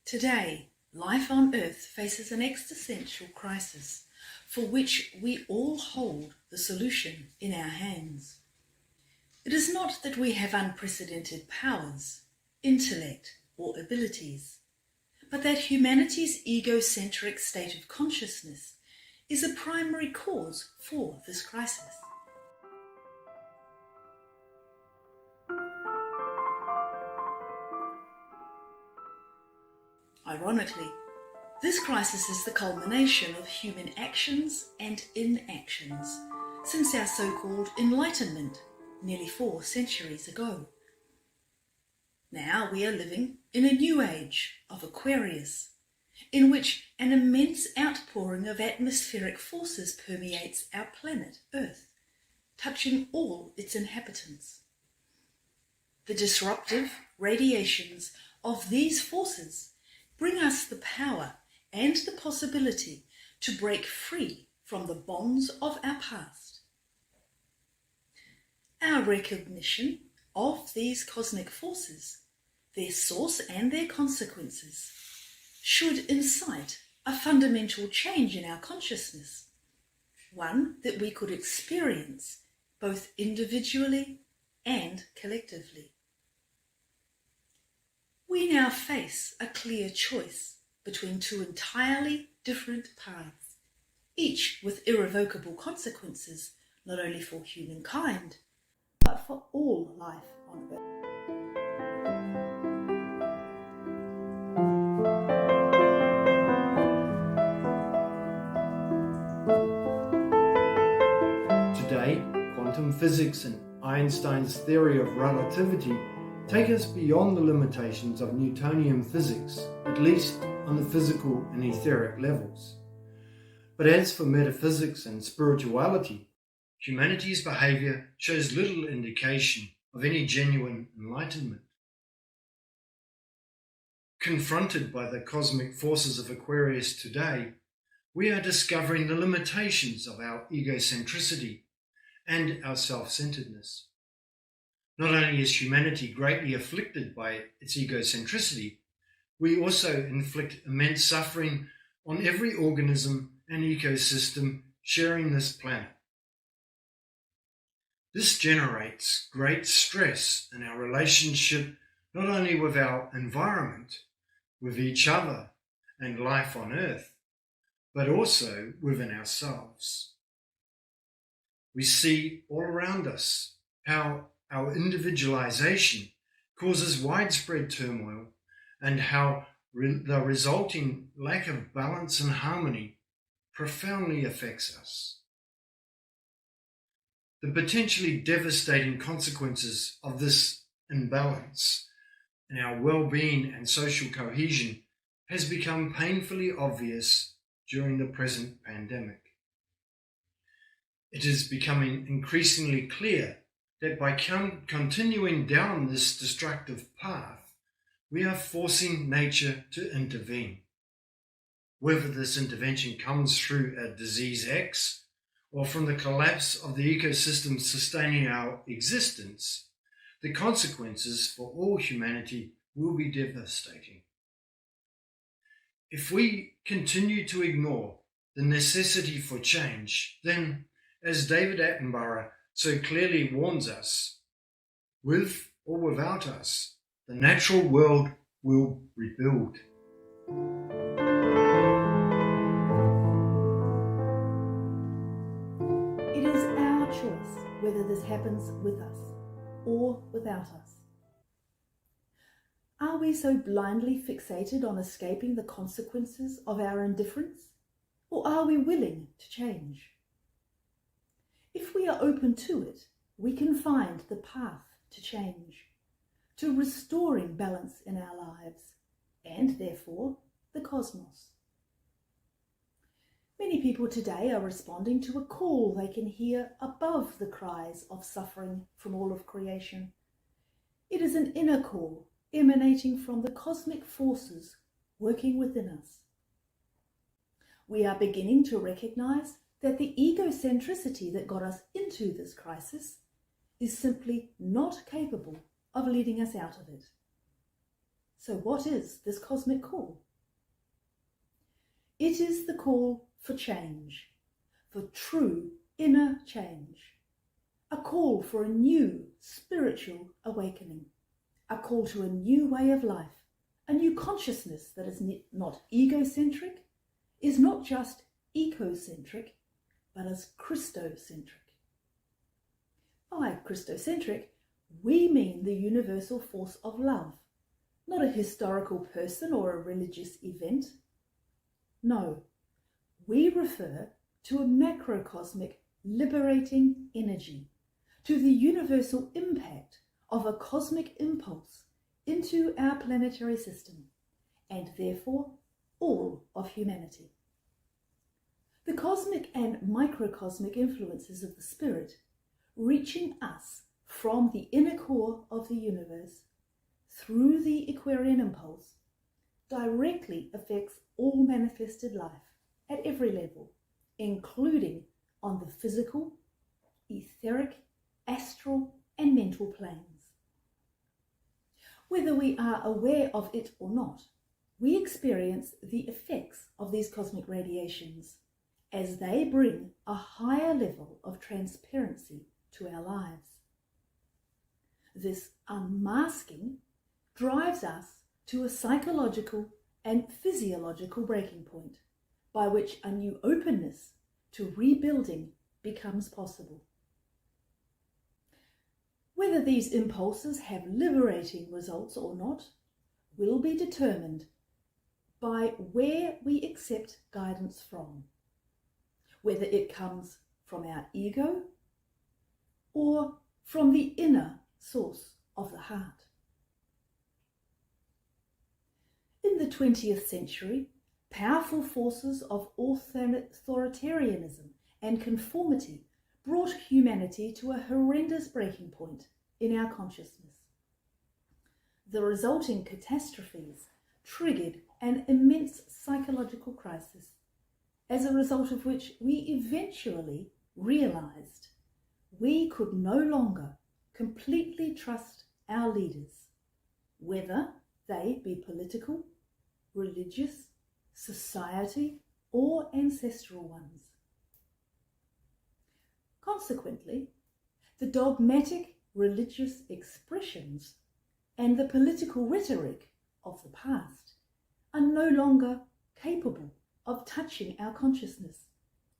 Today, life on Earth faces an existential crisis for which we all hold the solution in our hands. It is not that we have unprecedented powers, intellect, or abilities, but that humanity's egocentric state of consciousness is a primary cause for this crisis. Ironically, this crisis is the culmination of human actions and inactions since our so-called Enlightenment nearly 4 centuries ago. Now we are living in a new age of Aquarius, in which an immense outpouring of atmospheric forces permeates our planet Earth, touching all its inhabitants. The disruptive radiations of these forces bring us the power and the possibility to break free from the bonds of our past. Our recognition of these cosmic forces, their source and their consequences, should incite a fundamental change in our consciousness, one that we could experience both individually and collectively. We now face a clear choice between 2 entirely different paths, each with irrevocable consequences not only for humankind, but for all life on Earth. Today, quantum physics and Einstein's theory of relativity take us beyond the limitations of Newtonian physics, at least on the physical and etheric levels. But as for metaphysics and spirituality, humanity's behavior shows little indication of any genuine enlightenment. Confronted by the cosmic forces of Aquarius today, we are discovering the limitations of our egocentricity and our self-centeredness. Not only is humanity greatly afflicted by its egocentricity, we also inflict immense suffering on every organism and ecosystem sharing this planet. This generates great stress in our relationship not only with our environment, with each other and life on Earth, but also within ourselves. We see all around us how our individualization causes widespread turmoil and how the resulting lack of balance and harmony profoundly affects us. The potentially devastating consequences of this imbalance in our well-being and social cohesion has become painfully obvious during the present pandemic. It is becoming increasingly clear that by continuing down this destructive path, we are forcing nature to intervene. Whether this intervention comes through a disease X or from the collapse of the ecosystem sustaining our existence, the consequences for all humanity will be devastating. If we continue to ignore the necessity for change, then, as David Attenborough so clearly warns us, with or without us, the natural world will rebuild. It is our choice whether this happens with us or without us. Are we so blindly fixated on escaping the consequences of our indifference, or are we willing to change? If we are open to it, we can find the path to change, to restoring balance in our lives, and therefore the cosmos. Many people today are responding to a call they can hear above the cries of suffering from all of creation. It is an inner call emanating from the cosmic forces working within us. We are beginning to recognize that the egocentricity that got us into this crisis is simply not capable of leading us out of it. So what is this cosmic call? It is the call for change, for true inner change, a call for a new spiritual awakening, a call to a new way of life, a new consciousness that is not egocentric, is not just ecocentric, but is Christocentric. By Christocentric, we mean the universal force of love, not a historical person or a religious event. No, we refer to a macrocosmic liberating energy, to the universal impact of a cosmic impulse into our planetary system, and therefore all of humanity. The cosmic and microcosmic influences of the Spirit reaching us from the inner core of the universe through the Aquarian impulse directly affects all manifested life at every level, including on the physical, etheric, astral and mental planes. Whether we are aware of it or not, we experience the effects of these cosmic radiations as they bring a higher level of transparency to our lives. This unmasking drives us to a psychological and physiological breaking point by which a new openness to rebuilding becomes possible. Whether these impulses have liberating results or not will be determined by where we accept guidance from, whether it comes from our ego or from the inner source of the heart. In the 20th century, powerful forces of authoritarianism and conformity brought humanity to a horrendous breaking point in our consciousness. The resulting catastrophes triggered an immense psychological crisis, as a result of which we eventually realized we could no longer completely trust our leaders, whether they be political, religious, society, or ancestral ones. Consequently, the dogmatic religious expressions and the political rhetoric of the past are no longer capable of touching our consciousness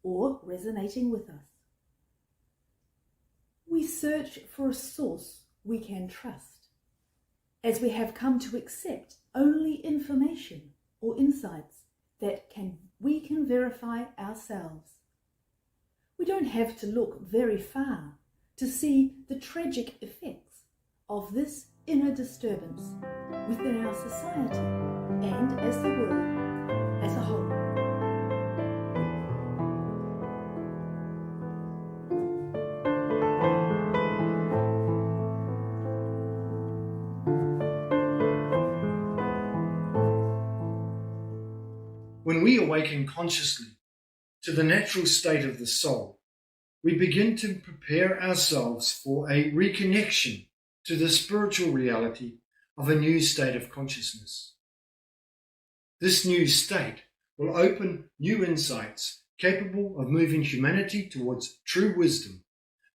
or resonating with us. We search for a source we can trust, as we have come to accept only information or insights that we can verify ourselves. We don't have to look very far to see the tragic effects of this inner disturbance within our society and as the world as a whole. When we awaken consciously to the natural state of the soul, we begin to prepare ourselves for a reconnection to the spiritual reality of a new state of consciousness. This new state will open new insights capable of moving humanity towards true wisdom,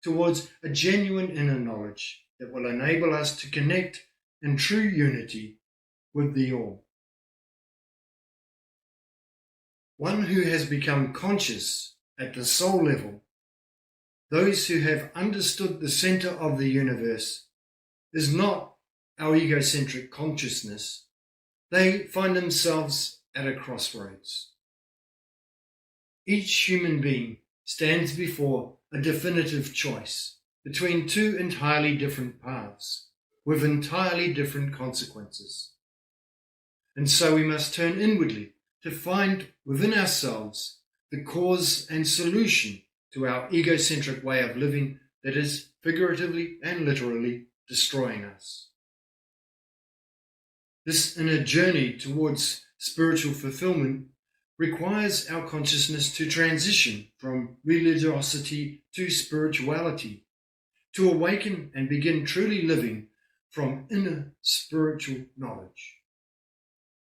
towards a genuine inner knowledge that will enable us to connect in true unity with the all. One who has become conscious at the soul level, those who have understood the center of the universe, is not our egocentric consciousness. They find themselves at a crossroads. Each human being stands before a definitive choice between two entirely different paths with entirely different consequences. And so we must turn inwardly to find within ourselves the cause and solution to our egocentric way of living that is figuratively and literally destroying us. This inner journey towards spiritual fulfillment requires our consciousness to transition from religiosity to spirituality, to awaken and begin truly living from inner spiritual knowledge.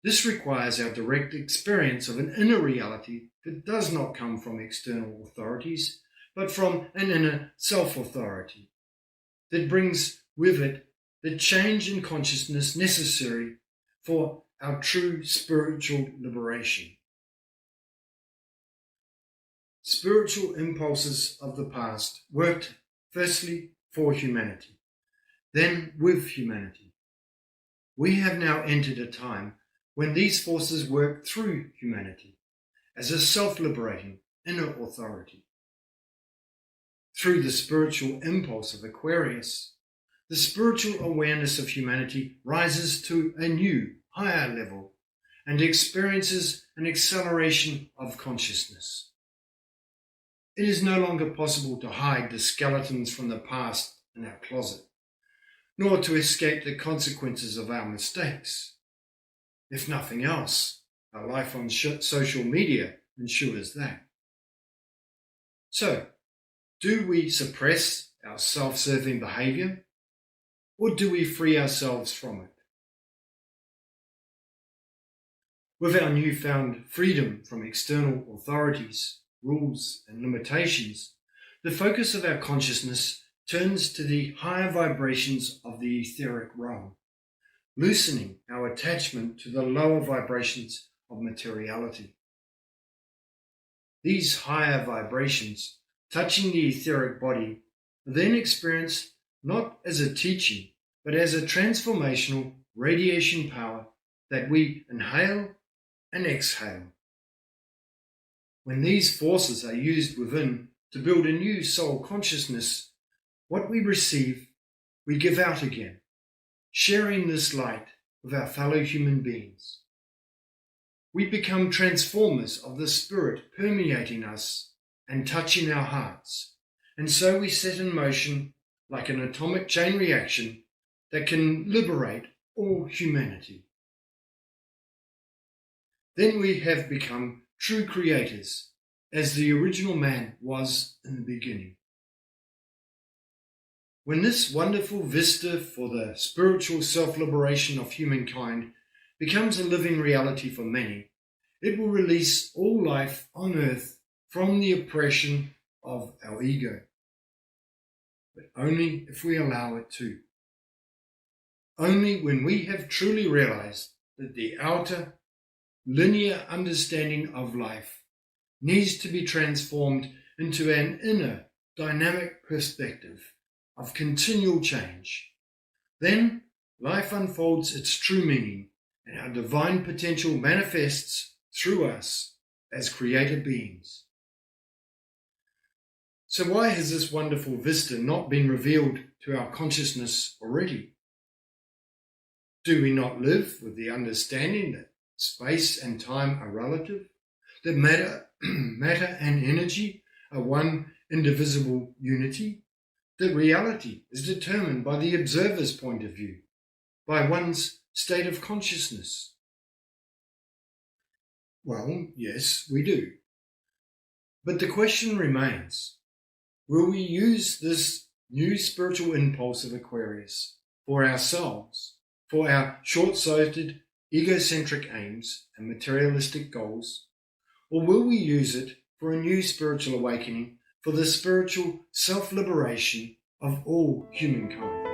This requires our direct experience of an inner reality that does not come from external authorities, but from an inner self-authority that brings with it the change in consciousness necessary for our true spiritual liberation. Spiritual impulses of the past worked firstly for humanity, then with humanity. We have now entered a time when these forces work through humanity as a self-liberating inner authority. Through the spiritual impulse of Aquarius, the spiritual awareness of humanity rises to a new, higher level and experiences an acceleration of consciousness. It is no longer possible to hide the skeletons from the past in our closet, nor to escape the consequences of our mistakes. If nothing else, our life on social media ensures that. So, do we suppress our self-serving behavior, or do we free ourselves from it? With our newfound freedom from external authorities, rules, and limitations, the focus of our consciousness turns to the higher vibrations of the etheric realm, loosening our attachment to the lower vibrations of materiality. These higher vibrations, touching the etheric body, are then experienced not as a teaching, but as a transformational radiation power that we inhale and exhale. When these forces are used within to build a new soul consciousness, what we receive, we give out again, sharing this light with our fellow human beings. We become transformers of the spirit permeating us and touching our hearts, and so we set in motion like an atomic chain reaction that can liberate all humanity. Then we have become true creators, as the original man was in the beginning. When this wonderful vista for the spiritual self-liberation of humankind becomes a living reality for many, it will release all life on earth from the oppression of our ego. But only if we allow it to. Only when we have truly realized that the outer, linear understanding of life needs to be transformed into an inner, dynamic perspective of continual change. Then life unfolds its true meaning and our divine potential manifests through us as created beings. So why has this wonderful vista not been revealed to our consciousness already? Do we not live with the understanding that space and time are relative, that matter and energy are one indivisible unity, that reality is determined by the observer's point of view, by one's state of consciousness? Well, yes, we do. But the question remains, will we use this new spiritual impulse of Aquarius for ourselves, for our short-sighted, egocentric aims and materialistic goals, or will we use it for a new spiritual awakening, for the spiritual self-liberation of all humankind?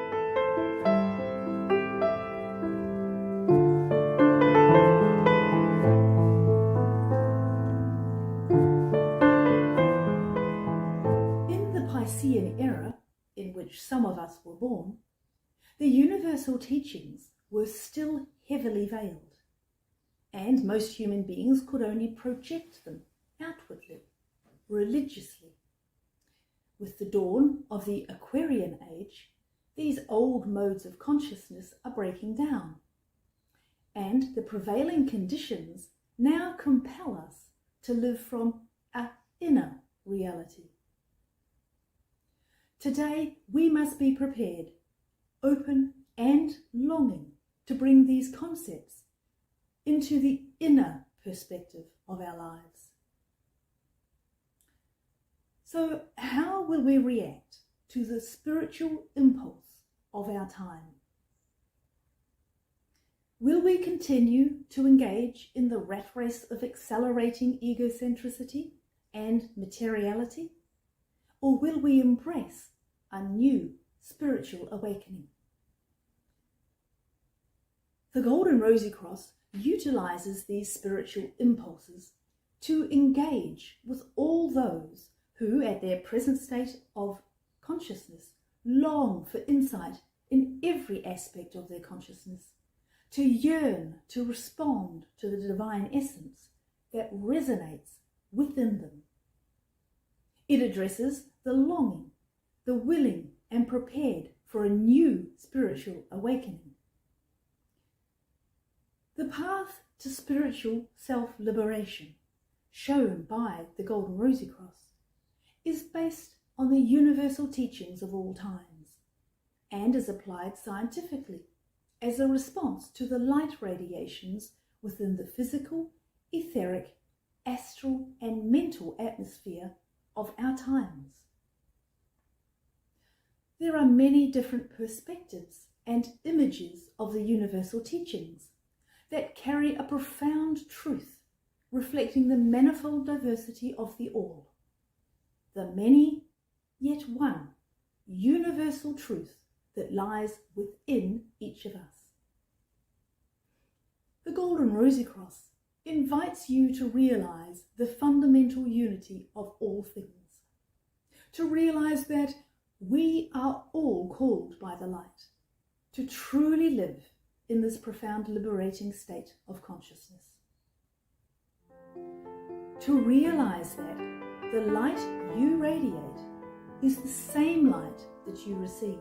In the Piscean era, in which some of us were born, the universal teachings were still heavily veiled, and most human beings could only project them outwardly, religiously. With the dawn of the Aquarian age, these old modes of consciousness are breaking down, and the prevailing conditions now compel us to live from our inner reality. Today we must be prepared, open and longing to bring these concepts into the inner perspective of our lives. So how will we react to the spiritual impulse of our time? Will we continue to engage in the rat race of accelerating egocentricity and materiality? Or will we embrace a new spiritual awakening? The Golden Rosy Cross utilizes these spiritual impulses to engage with all those who, at their present state of consciousness, long for insight in every aspect of their consciousness, to yearn to respond to the divine essence that resonates within them. It addresses the longing, the willing and prepared for a new spiritual awakening. The path to spiritual self-liberation, shown by the Golden Rosy Cross, is based on the universal teachings of all times and is applied scientifically as a response to the light radiations within the physical, etheric, astral and mental atmosphere of our times. There are many different perspectives and images of the universal teachings that carry a profound truth reflecting the manifold diversity of the all, the many yet one universal truth that lies within each of us. The Golden Rosy Cross invites you to realize the fundamental unity of all things, to realize that we are all called by the light to truly live in this profound liberating state of consciousness, to realize that the light you radiate is the same light that you receive,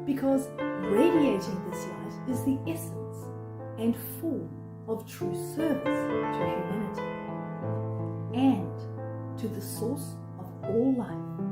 because radiating this light is the essence and form of true service to humanity and to the source of all life.